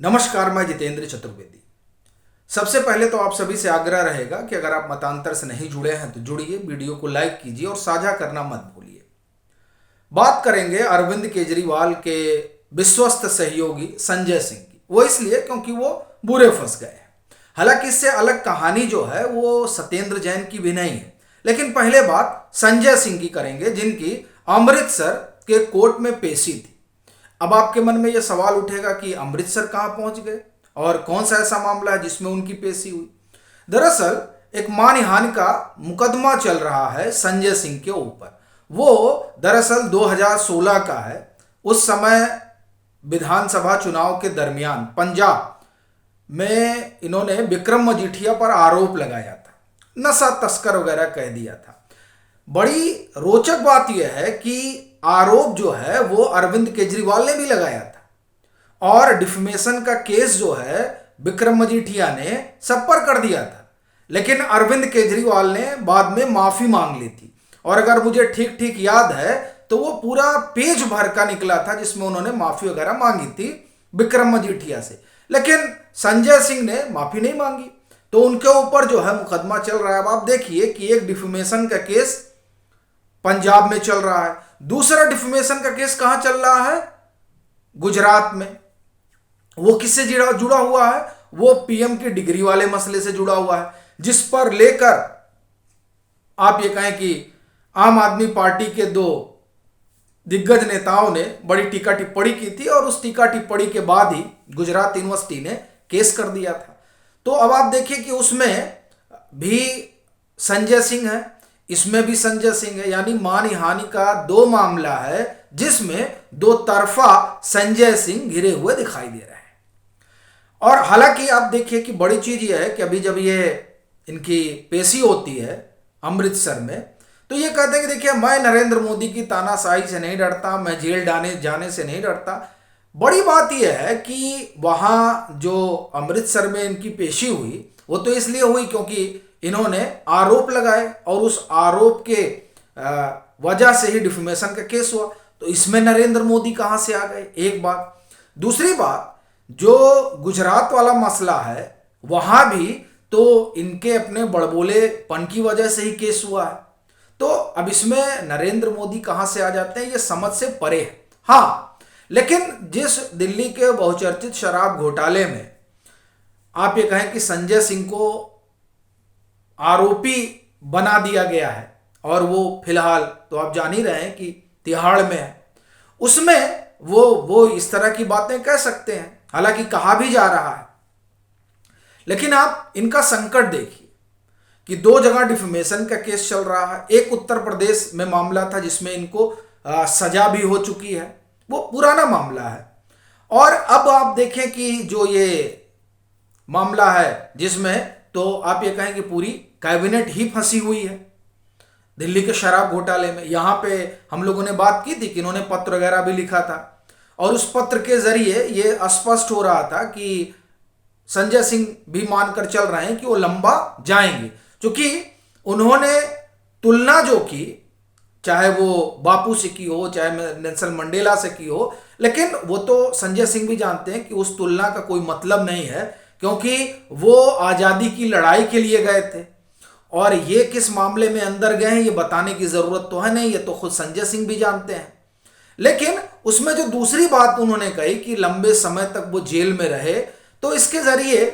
नमस्कार, मैं जितेंद्र चतुर्वेदी। सबसे पहले तो आप सभी से आग्रह रहेगा कि अगर आप मतांतर से नहीं जुड़े हैं तो जुड़िए, वीडियो को लाइक कीजिए और साझा करना मत भूलिए। बात करेंगे अरविंद केजरीवाल के विश्वस्त सहयोगी संजय सिंह की। वो इसलिए क्योंकि वो बुरे फंस गए हैं। हालांकि इससे अलग कहानी जो है वो सत्येंद्र जैन की भी नहीं है, लेकिन पहले बात संजय सिंह की करेंगे, जिनकी अमृतसर के कोर्ट में पेशी थी। अब आपके मन में यह सवाल उठेगा कि अमृतसर कहां पहुंच गए और कौन सा ऐसा मामला है जिसमें उनकी पेशी हुई। दरअसल एक मानहानि का मुकदमा चल रहा है संजय सिंह के ऊपर। वो दरअसल 2016 का है। उस समय विधानसभा चुनाव के दरमियान पंजाब में इन्होंने विक्रम मजीठिया पर आरोप लगाया था, नशा तस्कर वगैरह कह दिया था। बड़ी रोचक बात यह है कि आरोप जो है वो अरविंद केजरीवाल ने भी लगाया था और डिफेमेशन का केस जो है विक्रम मजीठिया ने सब पर कर दिया था, लेकिन अरविंद केजरीवाल ने बाद में माफी मांग ली थी। और अगर मुझे ठीक ठीक याद है तो वो पूरा पेज भर का निकला था जिसमें उन्होंने माफी वगैरह मांगी थी विक्रम मजीठिया से, लेकिन संजय सिंह ने माफी नहीं मांगी। तो उनके ऊपर जो है मुकदमा चल रहा है। अब आप देखिए कि एक डिफेमेशन का केस पंजाब में चल रहा है, दूसरा डिफेमेशन का केस कहां चल रहा है? गुजरात में। वो किससे जुड़ा हुआ है? वो पीएम की डिग्री वाले मसले से जुड़ा हुआ है, जिस पर लेकर आप ये कहें कि आम आदमी पार्टी के दो दिग्गज नेताओं ने बड़ी टीका टिप्पणी की थी और उस टीका टिप्पणी के बाद ही गुजरात यूनिवर्सिटी ने केस कर दिया था। तो अब आप देखिए कि उसमें भी संजय सिंह है, इसमें भी संजय सिंह है, यानी मानहानि का दो मामला है जिसमें दो तरफा संजय सिंह घिरे हुए दिखाई दे रहे हैं। और हालांकि आप देखिए कि बड़ी चीज यह है कि अभी जब ये इनकी पेशी होती है अमृतसर में, तो ये कहते हैं कि देखिए मैं नरेंद्र मोदी की तानाशाही से नहीं डरता, मैं जेल जाने से नहीं डरता। बड़ी बात यह है कि वहां जो अमृतसर में इनकी पेशी हुई वो तो इसलिए हुई क्योंकि इन्होंने आरोप लगाए और उस आरोप के वजह से ही डिफेमेशन का केस हुआ। तो इसमें नरेंद्र मोदी कहां से आ गए? एक बात। दूसरी बात, जो गुजरात वाला मसला है वहां भी तो इनके अपने बड़बोलेपन की वजह से ही केस हुआ है। तो अब इसमें नरेंद्र मोदी कहां से आ जाते हैं ये समझ से परे है। हाँ, लेकिन जिस दिल्ली के बहुचर्चित शराब घोटाले में आप ये कहें कि संजय सिंह को आरोपी बना दिया गया है और वो फिलहाल तो आप जान ही रहे हैं कि तिहाड़ में है, उसमें वो इस तरह की बातें कह सकते हैं, हालांकि कहा भी जा रहा है। लेकिन आप इनका संकट देखिए कि दो जगह डिफेमेशन का केस चल रहा है। एक उत्तर प्रदेश में मामला था जिसमें इनको सजा भी हो चुकी है, वो पुराना मामला है। और अब आप देखें कि जो ये मामला है जिसमें तो आप ये कहें कि पूरी कैबिनेट ही फंसी हुई है दिल्ली के शराब घोटाले में। यहां पे हम लोगों ने बात की थी कि इन्होंने पत्र वगैरह भी लिखा था और उस पत्र के जरिए ये स्पष्ट हो रहा था कि संजय सिंह भी मानकर चल रहे हैं कि वो लंबा जाएंगे, क्योंकि उन्होंने तुलना जो की, चाहे वो बापू से की हो चाहे नेल्सन मंडेला से की हो, लेकिन वो तो संजय सिंह भी जानते हैं कि उस तुलना का कोई मतलब नहीं है, क्योंकि वो आजादी की लड़ाई के लिए गए थे और ये किस मामले में अंदर गए हैं ये बताने की जरूरत तो है नहीं, ये तो खुद संजय सिंह भी जानते हैं। लेकिन उसमें जो दूसरी बात उन्होंने कही कि लंबे समय तक वो जेल में रहे, तो इसके जरिए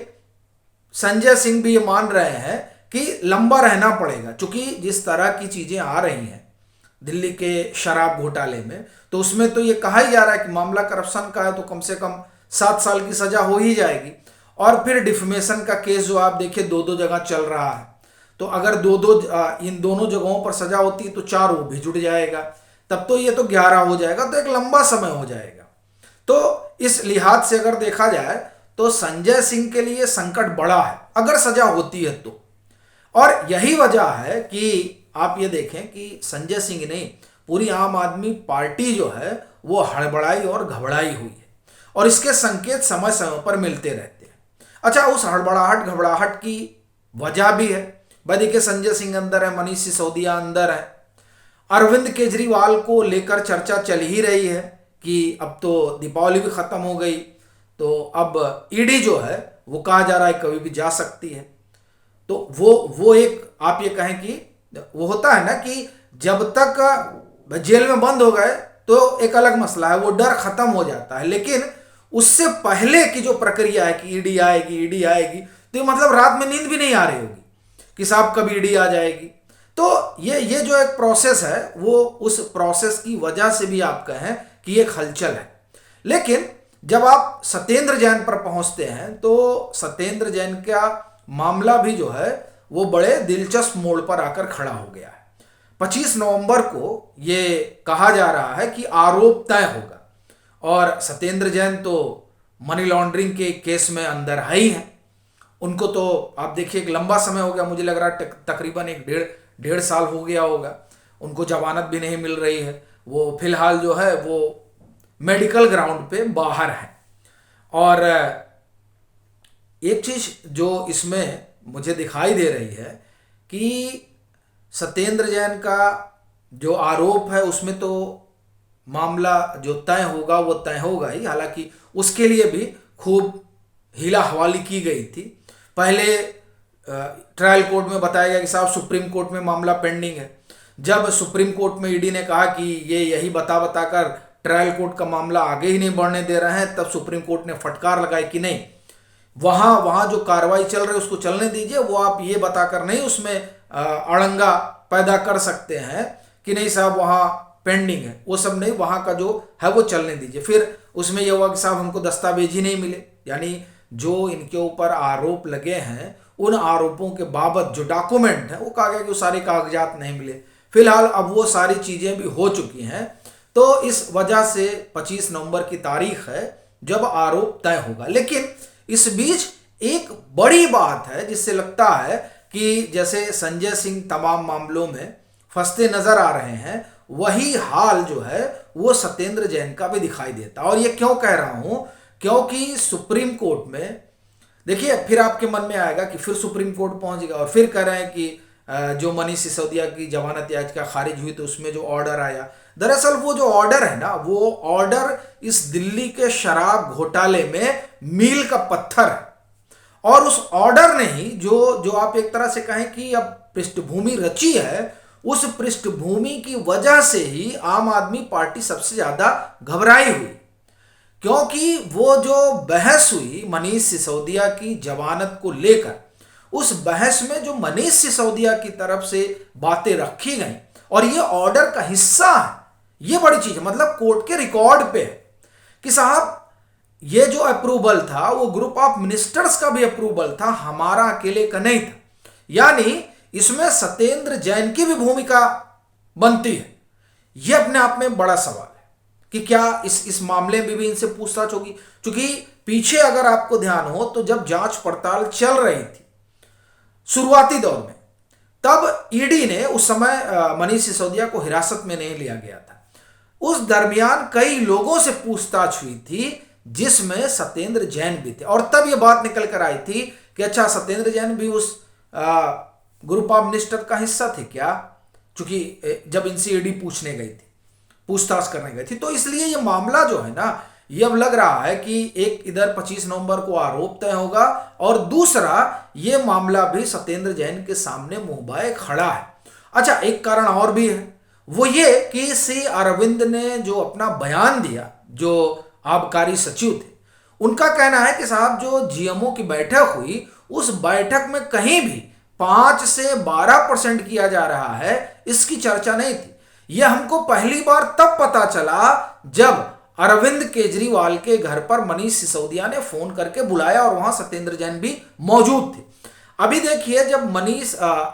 संजय सिंह भी ये मान रहे हैं कि लंबा रहना पड़ेगा, क्योंकि जिस तरह की चीजें आ रही हैं दिल्ली के शराब घोटाले में, तो उसमें तो ये कहा ही जा रहा है कि मामला करप्शन का है तो कम से कम 7 साल की सजा हो ही जाएगी। और फिर डिफेमेशन का केस जो आप देखिए दो जगह चल रहा है, तो अगर इन दोनों जगहों पर सजा होती है तो 4 वो भी जुड़ जाएगा, तब तो ये तो 11 हो जाएगा, तो एक लंबा समय हो जाएगा। तो इस लिहाज से अगर देखा जाए तो संजय सिंह के लिए संकट बड़ा है अगर सजा होती है तो। और यही वजह है कि आप ये देखें कि संजय सिंह ने पूरी आम आदमी पार्टी जो है वो हड़बड़ाई और घबराई हुई है और इसके संकेत समय समय पर मिलते रहते हैं। अच्छा, उस हड़बड़ाहट घबराहट की वजह भी है। भाई देखिए, संजय सिंह अंदर है, मनीष सिसोदिया अंदर है, अरविंद केजरीवाल को लेकर चर्चा चल ही रही है कि अब तो दीपावली भी खत्म हो गई तो अब ईडी जो है वो कहा जा रहा है कभी भी जा सकती है। तो वो एक आप ये कहें कि वो होता है ना कि जब तक जेल में बंद हो गए तो एक अलग मसला है, वो डर खत्म हो जाता है, लेकिन उससे पहले की जो प्रक्रिया है कि ईडी आएगी ईडी आएगी, तो मतलब रात में नींद भी नहीं आ रही होगी कि साहब कब ईडी आ जाएगी। तो ये जो एक प्रोसेस है वो उस प्रोसेस की वजह से भी आप कहें कि एक हलचल है। लेकिन जब आप सत्येंद्र जैन पर पहुंचते हैं तो सत्येंद्र जैन का मामला भी जो है वो बड़े दिलचस्प मोड़ पर आकर खड़ा हो गया है। 25 नवंबर को ये कहा जा रहा है कि आरोप तय होगा, और सत्येंद्र जैन तो मनी लॉन्ड्रिंग के केस में अंदर है ही हैं। उनको तो आप देखिए एक लंबा समय हो गया, मुझे लग रहा है तकरीबन एक डेढ़ साल हो गया होगा, उनको जमानत भी नहीं मिल रही है। वो फिलहाल जो है वो मेडिकल ग्राउंड पे बाहर है। और एक चीज जो इसमें मुझे दिखाई दे रही है कि सत्येंद्र जैन का जो आरोप है उसमें तो मामला जो तय होगा वो तय होगा ही, हालांकि उसके लिए भी खूब हीला हवाली की गई थी। पहले ट्रायल कोर्ट में बताया गया कि साहब सुप्रीम कोर्ट में मामला पेंडिंग है। जब सुप्रीम कोर्ट में ईडी ने कहा कि ये यही बता कर ट्रायल कोर्ट का मामला आगे ही नहीं बढ़ने दे रहे हैं, तब सुप्रीम कोर्ट ने फटकार लगाई कि नहीं, वहां जो कार्रवाई चल रही है उसको चलने दीजिए, वो आप ये बताकर नहीं उसमें अड़ंगा पैदा कर सकते हैं कि नहीं साहब वहां पेंडिंग है, वो सब नहीं, वहां का जो है वो चलने दीजिए। फिर उसमें यह हुआ कि साहब हमको दस्तावेज ही नहीं मिले, यानी जो इनके ऊपर आरोप लगे हैं उन आरोपों के बाबत जो डॉक्यूमेंट है वो कहा गया कि वो सारे कागजात नहीं मिले। फिलहाल अब वो सारी चीजें भी हो चुकी हैं, तो इस वजह से 25 नवंबर की तारीख है जब आरोप तय होगा। लेकिन इस बीच एक बड़ी बात है जिससे लगता है कि जैसे संजय सिंह तमाम मामलों में फंसते नजर आ रहे हैं, वही हाल जो है वो सत्येंद्र जैन का भी दिखाई देता। और ये क्यों कह रहा हूं, क्योंकि सुप्रीम कोर्ट में देखिए फिर आपके मन में आएगा कि फिर सुप्रीम कोर्ट पहुंचेगा और फिर कह रहे हैं कि जो मनीष सिसोदिया की जमानत याचिका खारिज हुई तो उसमें जो ऑर्डर आया, दरअसल वो जो ऑर्डर है ना, वो ऑर्डर इस दिल्ली के शराब घोटाले में मील का पत्थर है। और उस ऑर्डर ने ही जो आप एक तरह से कहें कि अब पृष्ठभूमि रची है, उस पृष्ठभूमि की वजह से ही आम आदमी पार्टी सबसे ज्यादा घबराई हुई, क्योंकि वो जो बहस हुई मनीष सिसोदिया की जमानत को लेकर, उस बहस में जो मनीष सिसोदिया की तरफ से बातें रखी गई और ये ऑर्डर का हिस्सा है, ये बड़ी चीज है। मतलब कोर्ट के रिकॉर्ड पे है कि साहब ये जो अप्रूवल था वो ग्रुप ऑफ मिनिस्टर्स का भी अप्रूवल था, हमारा अकेले का नहीं था। यानी इसमें सत्येंद्र जैन की भी भूमिका बनती है। यह अपने आप में बड़ा सवाल है कि क्या इस मामले में भी इनसे पूछताछ होगी, क्योंकि पीछे अगर आपको ध्यान हो तो जब जांच पड़ताल चल रही थी शुरुआती दौर में, तब ईडी ने उस समय मनीष सिसोदिया को हिरासत में नहीं लिया गया था। उस दरमियान कई लोगों से पूछताछ हुई थी जिसमें सत्येंद्र जैन भी थे, और तब यह बात निकल कर आई थी कि अच्छा सत्येंद्र जैन भी उस ग्रुप ऑफ मिनिस्टर का हिस्सा थे क्या, क्योंकि जब इनसे ईडी पूछने गई थी, पूछताछ करने गई थी। तो इसलिए ये मामला जो है ना, ये अब लग रहा है कि एक इधर 25 नवंबर को आरोप तय होगा और दूसरा ये मामला भी सत्येंद्र जैन के सामने मुंहबाए खड़ा है। अच्छा, एक कारण और भी है, वो ये कि सी अरविंद ने जो अपना बयान दिया, जो आबकारी सचिव थे, उनका कहना है कि साहब जो जीएमओ की बैठक हुई उस बैठक में कहीं भी 5 से 12% किया जा रहा है, इसकी चर्चा नहीं थी। यह हमको पहली बार तब पता चला जब अरविंद केजरीवाल के घर पर मनीष सिसोदिया ने फोन करके बुलाया और वहां सत्येंद्र जैन भी मौजूद थे। अभी देखिए जब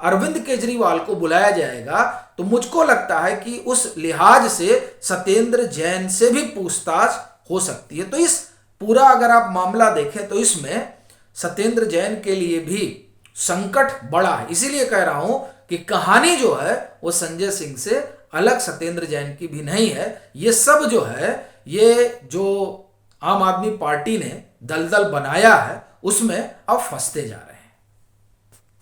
अरविंद केजरीवाल को बुलाया जाएगा तो मुझको लगता है कि उस लिहाज से सत्येंद्र जैन से भी पूछताछ हो सकती है। तो इस पूरा अगर आप मामला देखें तो इसमें सत्येंद्र जैन के लिए भी संकट बड़ा है। इसीलिए कह रहा हूं कि कहानी जो है वो संजय सिंह से अलग सत्येंद्र जैन की भी नहीं है। ये सब जो है, ये जो आम आदमी पार्टी ने दलदल बनाया है उसमें अब फंसते जा रहे हैं।